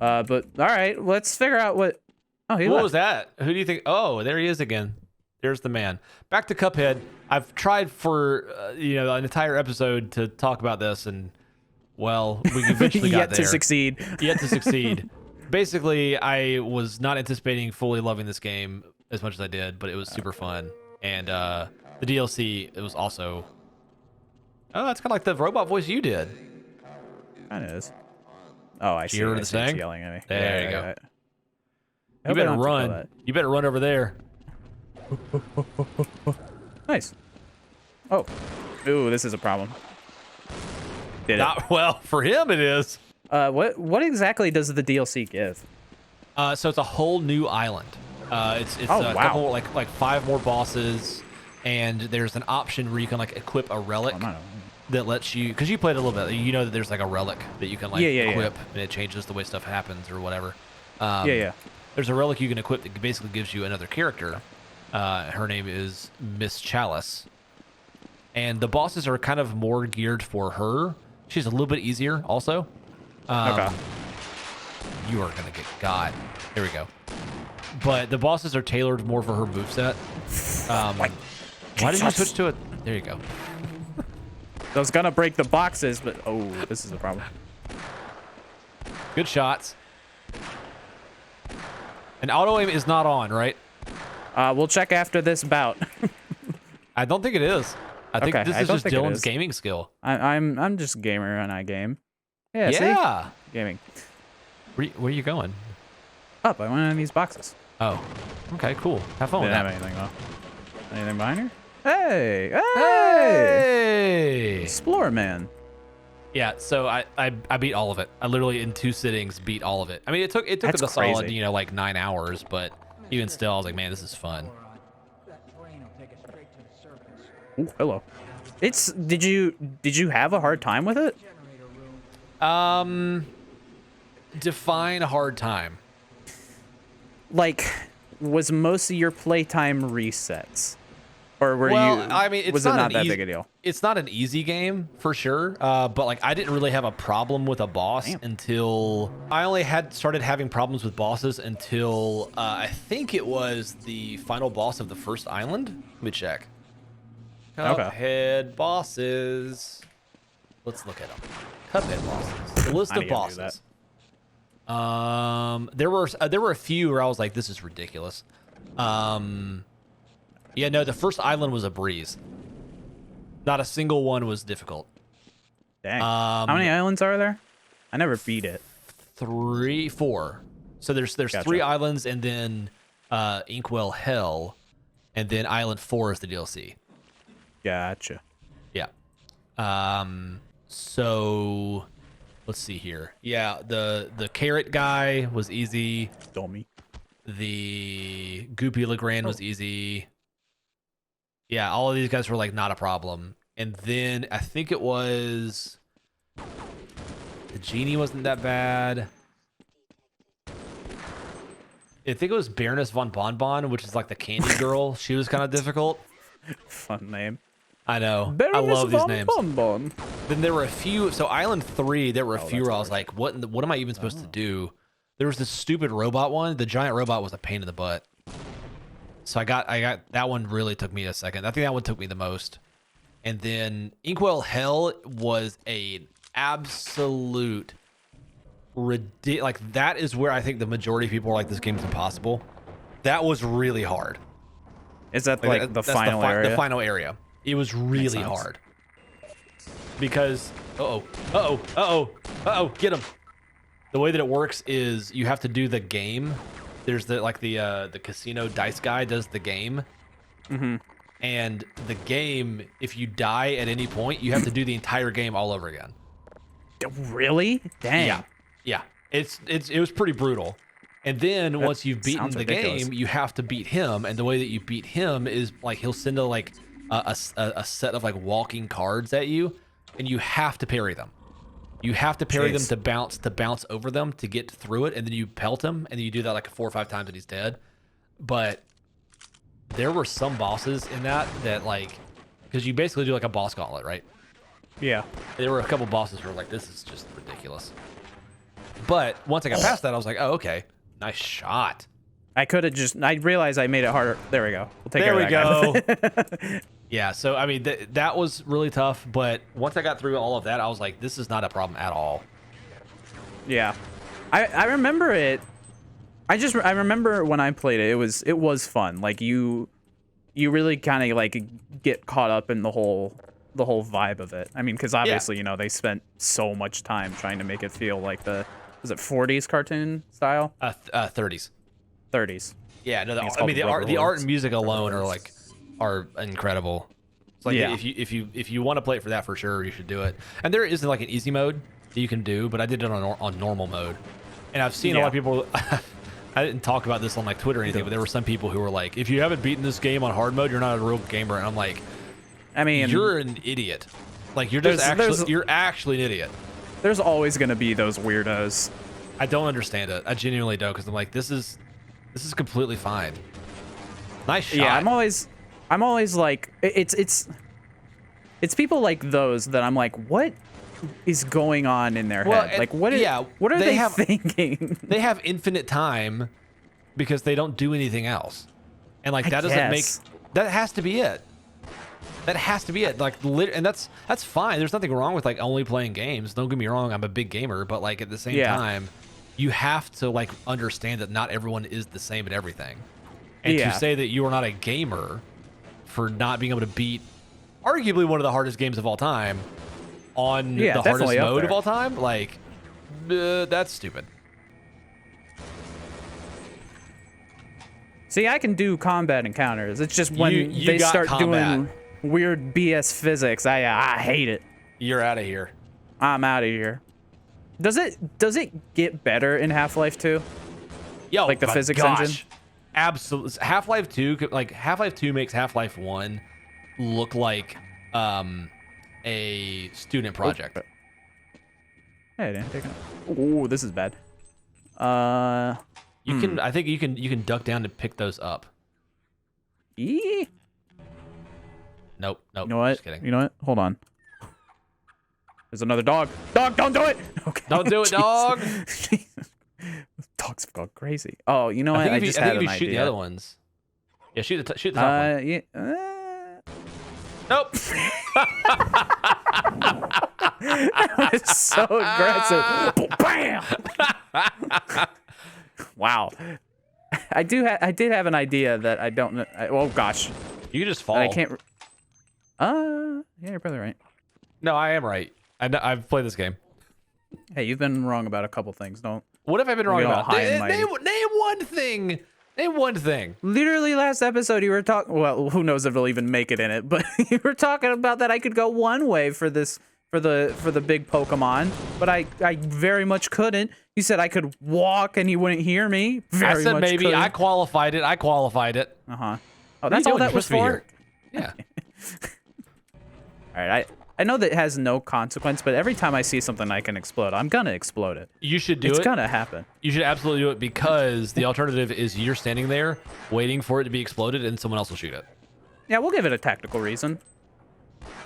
But all right, let's figure out what. Oh, he What left. was that? Who do you think? Oh, there he is again. There's the man. Back to Cuphead. I've tried for an entire episode to talk about this, and well, we eventually got Yet there. to succeed. Yet to succeed. Basically, I was not anticipating fully loving this game as much as I did, but it was super fun. And the DLC, it was also. Oh, that's kind of like the robot voice you did. Kind of is. Oh, I see. You heard I the see it's thing? yelling at me. There you go. right. I You hope I better don't have to kill run. that. You better run over there. Nice. Oh. Ooh, this is a problem. Did it? Not well for him. It is. What exactly does the DLC give? So it's a whole new island. It's Oh, a wow. couple like 5 more bosses, and there's an option where you can like equip a relic I'm not- that lets you, because you played a little bit, you know that there's like a relic that you can like Yeah. equip, and it changes the way stuff happens or whatever. Yeah. There's a relic you can equip that basically gives you another character. Her name is Miss Chalice, and the bosses are kind of more geared for her. She's a little bit easier also. Okay. You are gonna get got. Here we go. But the bosses are tailored more for her moveset. Why did you switch to it? There you go. I was gonna break the boxes, but oh, this is a problem. Good shots. And auto aim is not on, right? We'll check after this bout. I don't think it is. I think Okay, this I is don't just think it Dylan's is. gaming skill. I'm just a gamer and I game. Yeah. Yeah. See? Gaming. Where are you going? Up. I went in these boxes. Oh. Okay, cool. Have fun with Didn't that. have anything though. Anything behind her? Hey! Hey! Hey! Explore man. Yeah, so I beat all of it. I literally in 2 sittings beat all of it. I mean, it took That's us a solid, crazy. like 9 hours, but even still, I was like, man, this is fun. Ooh, hello. Did you have a hard time with it? Define a hard time. Like, was most of your playtime resets? Or were Well, you I mean, it's was it not not an that easy- big a deal? It's not an easy game for sure, but like I didn't really have a problem with a boss Damn. until I only started having problems with bosses until I think it was the final boss of the first island. Let me check. Okay. Cuphead bosses. Let's look at them. Cuphead bosses. The list I of need to do bosses. There were a few where I was like, this is ridiculous. Yeah, no, the first island was a breeze. Not a single one was difficult. Dang. How many islands are there? I never beat it. 4. So there's Gotcha. 3 islands, and then Inkwell Hell, and then Island 4 is the DLC. Gotcha. Yeah. So let's see here. Yeah, the carrot guy was easy. Dummy. The Goopy Legrand was easy. Yeah, all of these guys were like not a problem. And then I think it was the genie wasn't that bad. I think it was Baroness von Bonbon, which is like the candy girl. She was kind of difficult. Fun name. I know. I love these names. Bonbon. Then there were a few. So Island 3, there were a few that's where I was like, what am I even supposed to do? There was this stupid robot one. The giant robot was a pain in the butt. So I got that one. Really took me a second. I think that one took me the most. And then Inkwell Hell was a absolute ridiculous. Like that is where I think the majority of people are like, this game's impossible. That was really hard. Is that like the that's final area? The final area. It was really sense. hard. Because get him. The way that it works is you have to do the game. There's the casino dice guy does the game. Mm-hmm. And the game, if you die at any point, you have to do the entire game all over again. Really? Dang. Yeah. It was pretty brutal. And then once you've beaten sounds the ridiculous. game, you have to beat him. And the way that you beat him is like he'll send a set of like walking cards at you, and you have to parry them. You have to parry them Jeez. to bounce over them to get through it, and then you pelt him, and then you do that like 4 or 5 times, and he's dead. But there were some bosses in that like, because you basically do like a boss gauntlet, right? Yeah. There were a couple bosses who were like, this is just ridiculous. But once I got past that, I was like, oh, okay, nice shot. I could have just. I realized I made it harder. There we go. We'll take There care of we that guy. Yeah, so I mean that was really tough, but once I got through all of that, I was like, this is not a problem at all. Yeah, I remember it. I remember when I played it. It was fun. Like you really kind of like get caught up in the whole vibe of it. I mean, because obviously you know they spent so much time trying to make it feel like was it 40s cartoon style? 30s. 30s. Yeah, no, it's I mean called the art Rubber and music alone are incredible. It's like Yeah. if you want to play it for that for sure, you should do it. And there is like an easy mode that you can do, but I did it on normal mode. And I've seen a lot of people. I didn't talk about this on like Twitter or anything, but there were some people who were like, if you haven't beaten this game on hard mode, you're not a real gamer. And I'm like, I mean, you're an idiot. Like you're you're actually an idiot. there's always gonna be those weirdos. I don't understand it. I genuinely don't, because I'm like, this is completely fine. Nice shot. Yeah, I'm always like it's people like those that I'm like, what is going on in their head? Like what are they thinking? They have infinite time because they don't do anything else. And like that doesn't make that has to be it. That has to be it. Like and that's fine. There's nothing wrong with like only playing games. Don't get me wrong, I'm a big gamer, but like at the same time, you have to like understand that not everyone is the same at everything. And to say that you are not a gamer for not being able to beat arguably one of the hardest games of all time on the hardest mode of all time, like that's stupid. See, I can do combat encounters. It's just when they start doing weird BS physics, I hate it. You're out of here. I'm out of here. Does it get better in Half-Life 2? Yo, like the physics engine? Absolutely. Half-Life 2, like Half-Life 2 makes Half-Life 1 look like a student project. Hey, I didn't take it. Ooh, this is bad. You can. I think you can duck down to pick those up. Nope. Nope. You know what? Just kidding. You know what? Hold on. There's another dog. Dog, don't do it. Okay. Don't do it, dog. Dogs have gone crazy. Oh, you know what? I just had an idea. Shoot the other ones. Yeah, shoot the top one. Yeah. Nope. It's so aggressive. Bam! Wow. I did have an idea that I don't know. Oh gosh. You can just fall. I can't. Yeah, you're probably right. No, I am right. I've played this game. Hey, you've been wrong about a couple things. Don't. What have I been wrong about? Name one thing. Name one thing. Literally last episode you were talking. Well, who knows if it'll even make it in it? But you were talking about that I could go one way for this for the big Pokemon, but I very much couldn't. You said I could walk and you wouldn't hear me. I said maybe. Couldn't. I qualified it. Uh huh. Oh, that's all that was for. Yeah. All right. I know that it has no consequence, but every time I see something I can explode, I'm gonna explode it. You should do it. It's gonna happen. You should absolutely do it, because the alternative is you're standing there waiting for it to be exploded and someone else will shoot it. Yeah, we'll give it a tactical reason.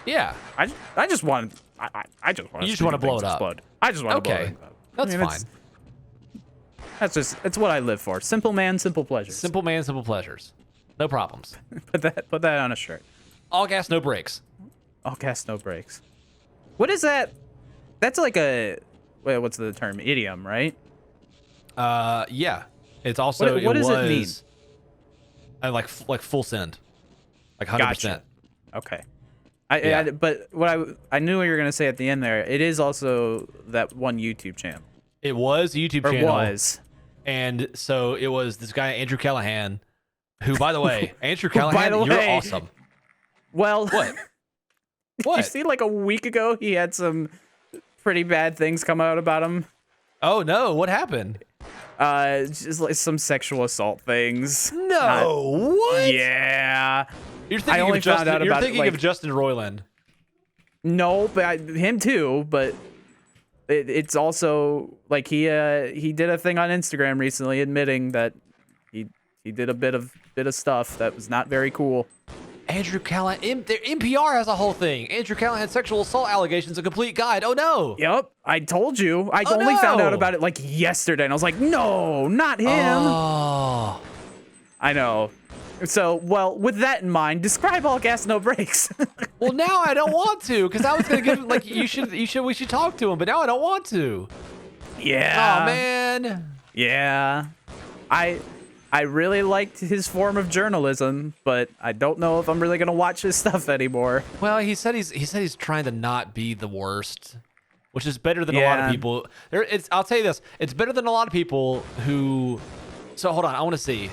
Yeah. I just want I just want. You just want to blow it up. Explode. I just want to blow it up. That's fine. It's what I live for. Simple man, simple pleasures. Simple man, simple pleasures. No problems. Put that on a shirt. All gas, no brakes. All gas, no brakes. What is that? That's like a what's the term? Idiom, right? Yeah. It's also what does it mean? Like full send, like 100%. Gotcha. Okay. But what I knew what you were gonna say at the end there. It is also that one YouTube channel. It was a YouTube channel. Was. And so it was this guy Andrew Callahan, who, by the way, Andrew Callahan, you're awesome. Well, what? Did you see like a week ago he had some pretty bad things come out about him? Oh no, what happened? Just like some sexual assault things. No, what? Yeah. You're thinking of Justin Roiland. No, but him too. But it's also like he did a thing on Instagram recently admitting that he did a bit of stuff that was not very cool. Andrew Callahan. Their NPR has a whole thing. Andrew Callahan sexual assault allegations, a complete guide. Oh no. Yep, I told you. I Oh, only found out no. about it like yesterday, and I was like, no, not him. Oh. I know. So, well, with that in mind, describe All Gas No Brakes. Well, now I don't want to, because I was gonna give like we should talk to him, but now I don't want to. Yeah. Oh man. Yeah. I really liked his form of journalism, but I don't know if I'm really gonna watch his stuff anymore. Well, he said he's trying to not be the worst, which is better than a lot of Yeah. people. I'll tell you this, it's better than a lot of people who. So hold on, I want to see.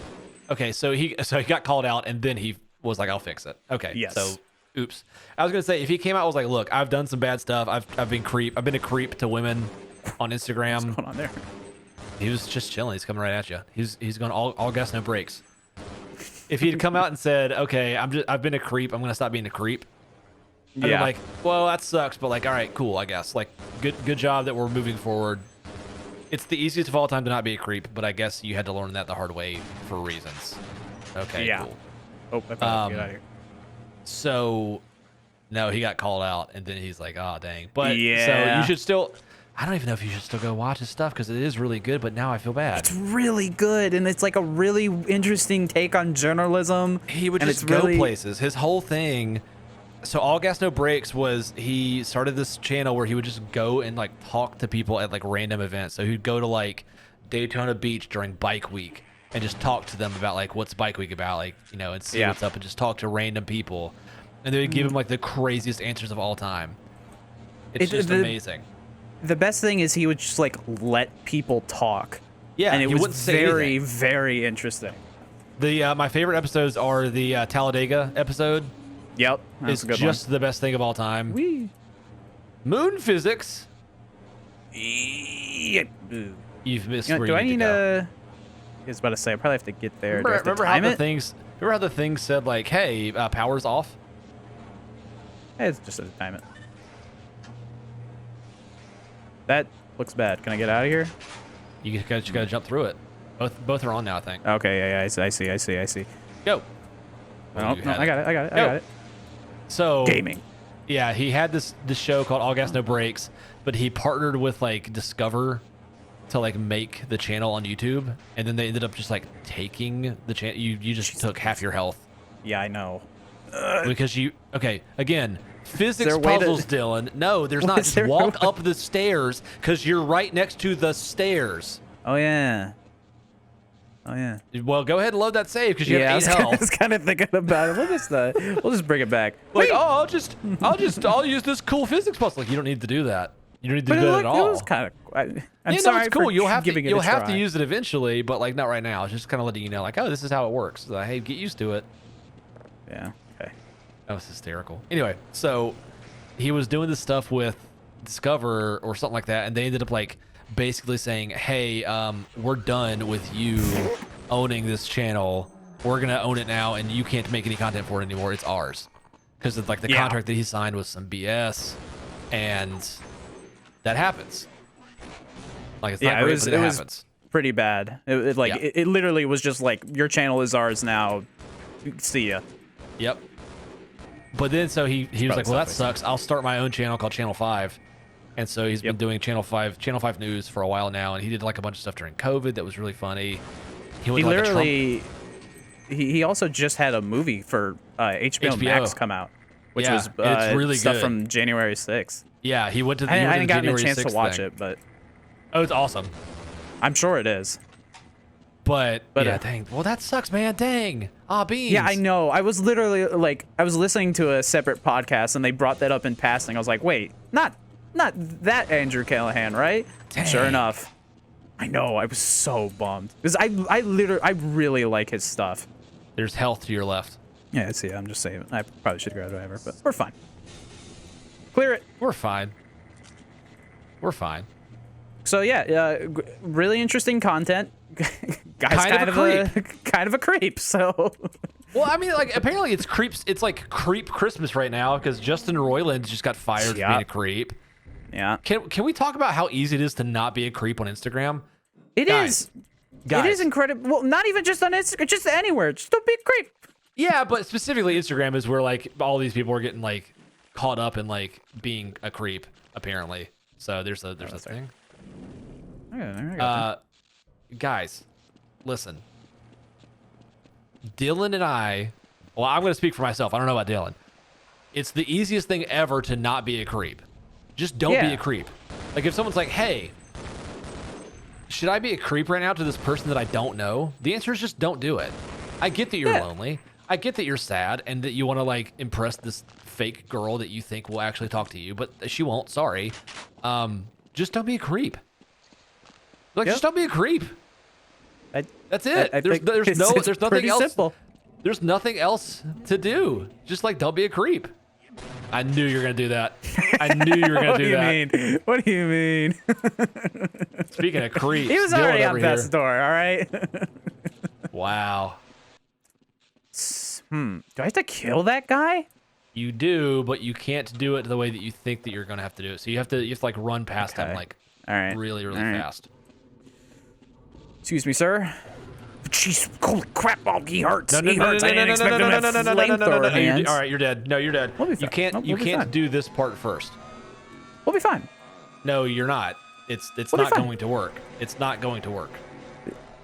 Okay, so he got called out, and then he was like, "I'll fix it." Okay, Yes. So, oops. I was gonna say if he came out and was like, "Look, I've done some bad stuff. I've been a creep to women on Instagram." What's going on there? He was just chilling. He's coming right at you. He's going all gas no brakes. If he'd come out and said, "Okay, I've been a creep. I'm gonna stop being a creep," I'd be Yeah. like, well, that sucks, but like, all right, cool, I guess. Like, good job that we're moving forward. It's the easiest of all time to not be a creep, but I guess you had to learn that the hard way for reasons. Okay, Yeah. cool. Oh, I found get out of here. So, no, he got called out, and then he's like, oh, dang. But, so Yeah. you should still, I don't even know if you should still go watch his stuff, because it is really good, but now I feel bad. It's really good, and it's like a really interesting take on journalism. He would and just it's go really, places. His whole thing. So All Gas No Brakes was he started this channel where he would just go and like talk to people at like random events. So he'd go to like Daytona Beach during Bike Week and just talk to them about like what's Bike Week about, like, you know, and see Yeah. what's up and just talk to random people. And they would give him like the craziest answers of all time. It's just amazing. The best thing is he would just like let people talk. Yeah, and it he was wouldn't say very, anything. very interesting. The my favorite episodes are the Talladega episode. Yep, that's It's a good just the best thing of all time. one. Wee. Moon physics. Yeah. Ooh. You've missed You know, where do you I need need to go. to? I was about to say I probably have to get there. Do I have to Remember how time the it? things? Remember how the thing said like, "Hey, power's off." It's just a time it. That looks bad. Can I get out of here? You just gotta jump through it. Both are on now, I think. Okay, yeah, I see. Go. Oh, you no, had I got it. I Go. got it. So Gaming. yeah, he had this show called All Gas No Brakes, but he partnered with like Discover to like make the channel on YouTube, and then they ended up just like taking the channel. You just took half your health Yeah, I know. because you. Okay, again. Physics there a way to- puzzles, Dylan. No, there's not. Is Just there a walk way- up the stairs because you're right next to the stairs. Oh yeah. Oh yeah. Well, go ahead and load that save because you Yeah, I have 8 was health. kind of thinking about it. We'll just bring it back. Like, Wait, oh, I'll use this cool physics puzzle. Like, you don't need to do that. You don't need to but do it, that looked, at it all. was kind of. I'm Yeah, sorry no, it's cool. for You'll have to giving it a have to try. use it eventually, but like not right now. It's just kind of letting you know, like, oh, this is how it works. So, hey, get used to it. Yeah. Okay. That was hysterical. Anyway, so he was doing this stuff with Discover or something like that, and they ended up like basically saying, hey, we're done with you owning this channel. We're gonna own it now, and you can't make any content for it anymore. It's ours, because it's like the Yeah. contract that he signed was some BS, and that happens. Like, it's Yeah, not it great, was- but it it was- happens. Pretty bad. It like Yeah. it literally was just like your channel is ours now. See ya. Yep. But then so he was probably like, well, that something. sucks. I'll start my own channel called Channel 5. And so he's been Yep. doing Channel 5 News for a while now, and he did like a bunch of stuff during COVID that was really funny. He went He to, like, a Trump- literally. He also just had a movie for HBO Max HBO. come out, which Yeah, was it's really stuff good. from January 6th. Yeah, he went to the I he went hadn't to the gotten a January chance to 6th watch thing. it, but Oh, it's awesome. I'm sure it is. But yeah, uh, dang. Well, that sucks, man. Dang. Ah, beans. Yeah, I know. I was literally like, I was listening to a separate podcast and they brought that up in passing. I was like, wait, not that Andrew Callahan, right? Sure Dang. enough. I know. I was so bummed because I really like his stuff. There's health to your left. Yeah, see, I'm just saying. I probably should grab whatever, but we're fine. Clear it. We're fine. We're fine. So yeah, really interesting content. Guy's Kind of a kind of a creep. So Well, I mean, like, apparently it's creeps. It's like creep Christmas right now because Justin Roiland just got fired for being a Yep. creep. yeah, Can we talk about how easy it is to not be a creep on Instagram? it Guys, is. It Guys, is incredible. Well, not even just on Instagram, just anywhere. Just don't be a creep. Yeah, but specifically Instagram is where like all these people are getting like caught up in like being a creep apparently. So there's a thing. I got Guys, listen. Dylan and I, well, I'm going to speak for myself. I don't know about Dylan. It's the easiest thing ever to not be a creep. Just don't be Yeah. a creep. Like if someone's like, hey, should I be a creep right now to this person that I don't know? The answer is just don't do it. I get that you're lonely. I get that you're sad and that you want to like impress this fake girl that you think will actually talk to you, but she won't. Sorry. Just don't be a creep. Like, just don't be a creep. That's it. There's nothing pretty else. simple. There's nothing else to do. Just like don't be a creep. I knew you were gonna do that. I knew you were gonna do that. What do you mean? Speaking of creeps, He was Dylan already on over here. death's door. All right. Wow. Do I have to kill that guy? You do, but you can't do it the way that you think that you're gonna have to do it. So you have to like run past him like All right. really All right. fast. Excuse me, sir. Jeez, holy crap! Oh, he hurts. No, He hurts. I didn't expect him to have flamethrower hands. All right, you're dead. No, you're dead. We'll be You fine. can't. Nope, You we'll be can't fine. do this part first. We'll be fine. No, you're not. It's We'll be not fine. going to work. It's not going to work.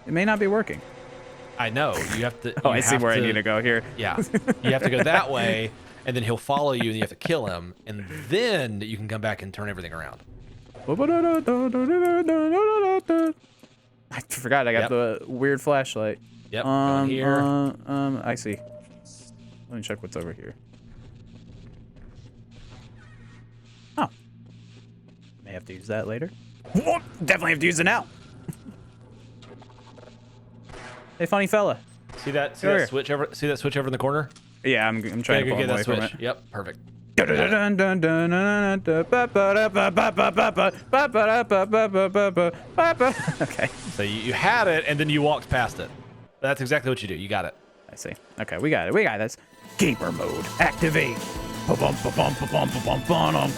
It may not be working. I know. You have to. Oh, you I see have where I need to go here. Yeah, you have to go that way, and then he'll follow you, and you have to kill him, and then you can come back and turn everything around. I forgot I got the weird flashlight. Yep. Going here. I see. Let me check what's over here. Oh. May have to use that later. Whoa, definitely have to use it now. Hey, funny fella. See that? See Over that here. switch over? See that switch over in the corner? Yeah, I'm trying to Go pull get him away that from switch. it. Yep. Perfect. Okay, So you had it, and then you walked past it. That's exactly what you do. You got it. I see. Okay, we got it. We got this. Gamer mode activate. Turn on.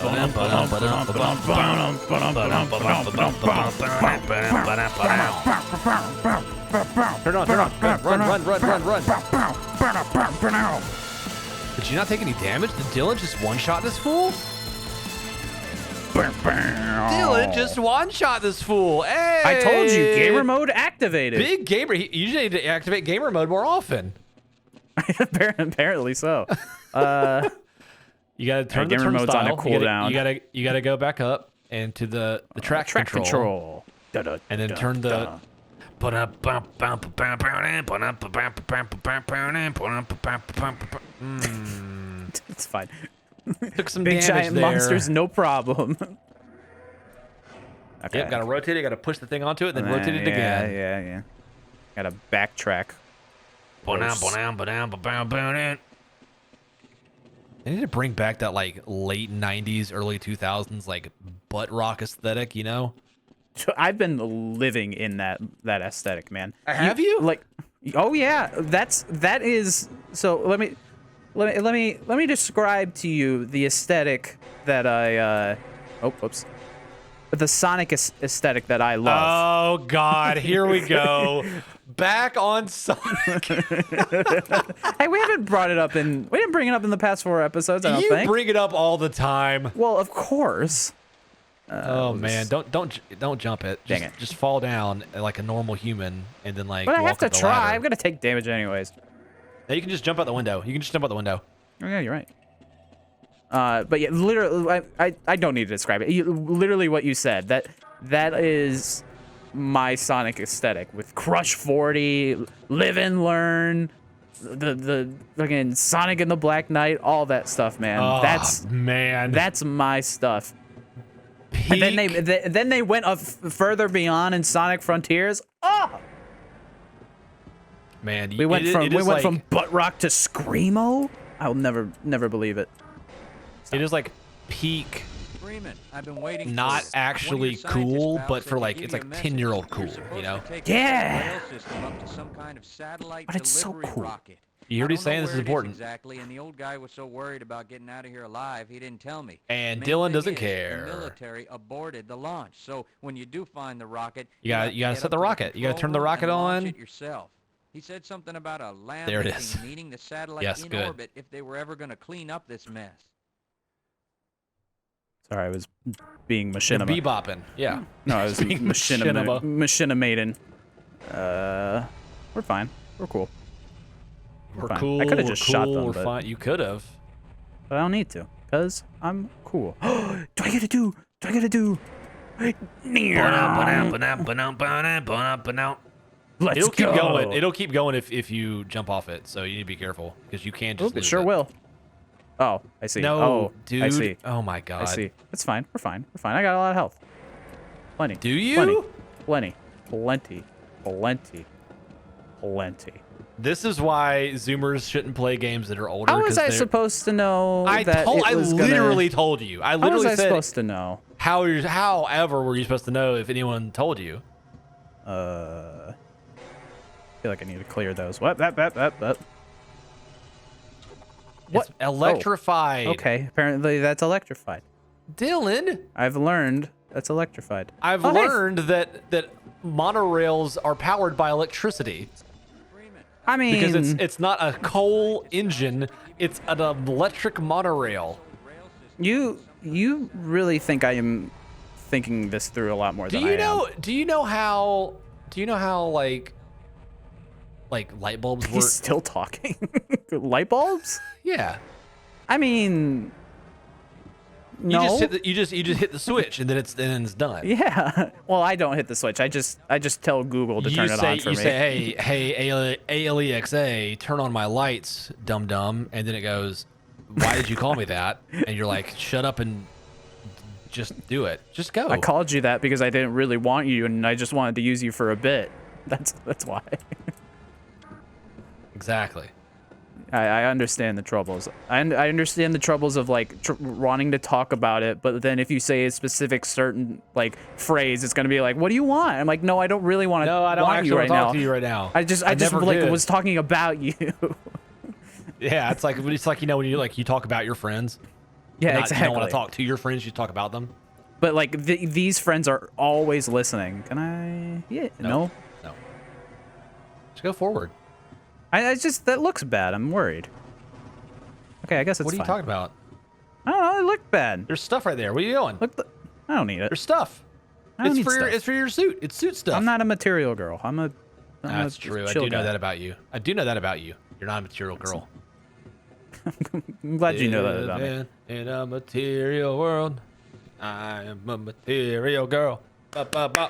Run. Did you not take any damage? Did Dylan just one-shot this fool? Dylan just one-shot this fool. Hey! I told you, gamer mode activated. Big gamer. You usually need to activate gamer mode more often. Apparently so. You gotta turn the gamer mode's on a turnstile. cooldown. You gotta go back up and to the track control. And And then turn the. It's fine. Took some Big damage giant there. monsters, no problem. Okay. Yep, gotta rotate it. Gotta push the thing onto it, then rotate it again. Yeah. Gotta backtrack. They need to bring back that like late '90s, early 2000s like butt rock aesthetic. You know? I've been living in that aesthetic, man. Have you? Like, oh yeah, that is. So let me describe to you the aesthetic that I. Whoops. The Sonic aesthetic that I love. Oh God, here we go. Back on Sonic. Hey, we didn't bring it up in the past 4 episodes. I don't You think. bring it up all the time. Well, of course. Oh man, don't jump it. Dang it. Just fall down like a normal human, and then like. But I walk have to up the try. ladder. I'm gonna take damage anyways. No, you can just jump out the window. You can just jump out the window. Oh yeah, you're right. But yeah, literally, I don't need to describe it. Literally, what you said. That is my Sonic aesthetic with Crush 40, Live and Learn, the fucking Sonic and the Black Knight, all that stuff, man. Oh, that's man. my stuff. Peak. And then they went further beyond in Sonic Frontiers. Oh, Man, we went it is like, from butt rock to screamo. I'll never believe it. It is like peak. Freeman, I've been waiting Not for actually cool, but for like it's like 10-year-old cool, you know. Yeah. But But it's so cool. You heard he's saying this is important. Exactly, and the old guy was so worried about getting out of here alive, he didn't tell me. And Main Dylan thing doesn't is, care. The military aborted the launch, so when you do find the rocket, You gotta have to set head the up to rocket. You gotta control turn the room rocket and launch on. it yourself. He said something about a land There it thing is. meeting the satellite Yes, in good. orbit if they were ever going to clean up this mess. Sorry, I was being You're machinima. bebopping. Yeah. No, I was Being machinima. machinima. Machinima. We're fine. We're cool. We're fine. cool. I coulda we're just cool, shot them, We're but- fine. You could have. But I don't need to, because I'm cool. Do I get to do? Let's It'll keep go. going. It'll keep going if you jump off it. So you need to be careful because you can just. Oop, it lose sure it. will. Oh, I see. No, oh, dude. I see. Oh my god. I see. It's fine. We're fine. We're fine. I got a lot of health. Plenty. Do you? Plenty. Plenty. This is why Zoomers shouldn't play games that are older. How was 'cause I they're- supposed to know I that told. it I was literally gonna... told you. I How was literally I said. supposed to know? However, were you supposed to know if anyone told you? I feel like I need to clear those. What? What? It's electrified. Okay, apparently that's electrified. Dylan, I've learned that's electrified. I've Oh, hey. learned that monorails are powered by electricity I mean, because it's not a coal engine; it's an electric monorail. you really think I am thinking this through a lot more than I am. Do you know how like light bulbs work? He's still talking. Light bulbs? Yeah. I mean, You no. just hit the switch and then it's done. Yeah. Well, I don't hit the switch. I just tell Google to turn it on for You me. say, hey, Alexa, turn on my lights, dum dum, and then it goes, why did you call me that? And you're like, shut up and just do it. Just go. I called you that because I didn't really want you, and I just wanted to use you for a bit. That's why. Exactly. I understand the troubles. I understand the troubles of like wanting to talk about it, but then if you say a specific certain like phrase, it's gonna be like, "What do you want?" I'm like, "No, I don't really want to. No, I don't want actually you want right to talk now. to you right now. I just never like did. was talking about you." Yeah, it's like when you talk about your friends. Yeah, You exactly. don't want to talk to your friends, you talk about them. But like these friends are always listening. Can I? Yeah. No. No. Just go forward. I just that looks bad. I'm worried. Okay, I guess it's What are you fine. talking about? I don't know. It looked bad. There's stuff right there. What are you doing? Look, I don't need it. There's stuff. I don't It's need for stuff. it's for your suit. It's suit stuff. I'm not a material girl. I'm That's a true. I chill do know guy. that about you. I do know that about you. You're not a material girl. I'm glad you know that about me. Living in a material world. I am a material girl. Ba, ba, ba.